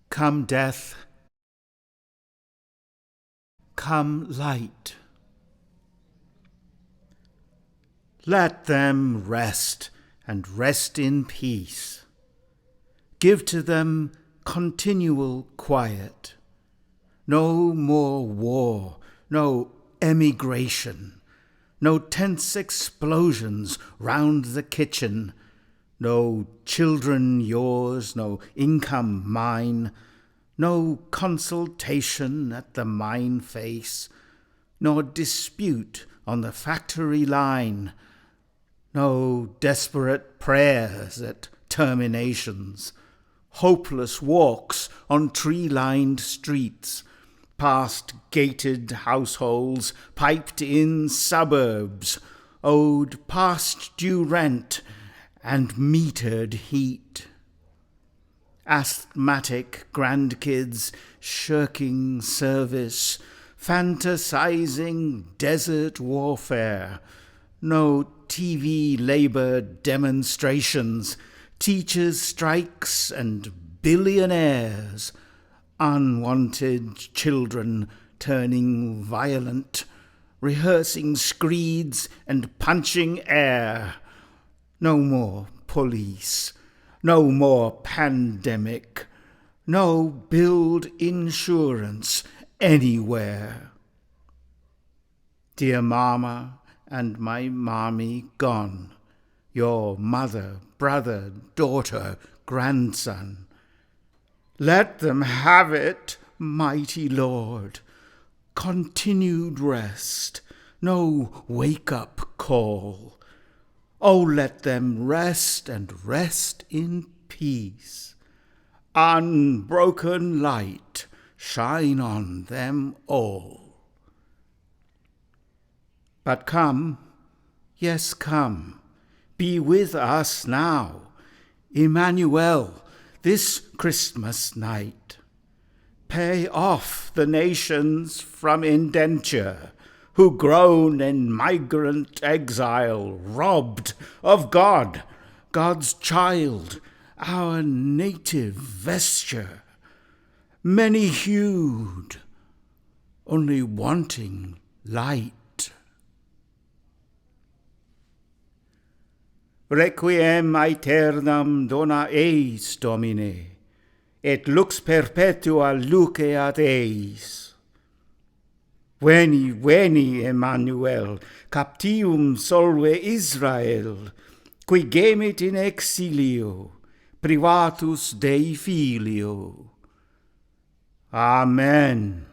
Come death, come light. Let them rest, and rest in peace. Give to them continual quiet. No more war, no emigration, no tense explosions round the kitchen, no children yours, no income mine, no consultation at the mine face, nor dispute on the factory line, no desperate prayers at terminations, hopeless walks on tree-lined streets, past gated households, piped-in suburbs, owed past-due rent and metered heat. Asthmatic grandkids shirking service, fantasising desert warfare, no TV labour demonstrations, teachers' strikes and billionaires, unwanted children turning violent, rehearsing screeds and punching air. No more police, no more pandemic, no build insurance anywhere. Dear Marma and my Marmie gone, your mother, brother, daughter, grandson. Let them have it, mighty Lord. Continued rest, no wake-up call. Oh, let them rest and rest in peace. Unbroken light shine on them all. But come, yes, come, be with us now, Emmanuel, this Christmas night. Pay off the nations from indenture, who groan in migrant exile, robbed of God, God's child, our native vesture, many-hued, only wanting light. Requiem aeternam dona eis, Domine, et lux perpetua luceat eis. Veni, veni, Emmanuel, captivum solve Israel, qui gemit in exilio, privatus Dei Filio. Amen.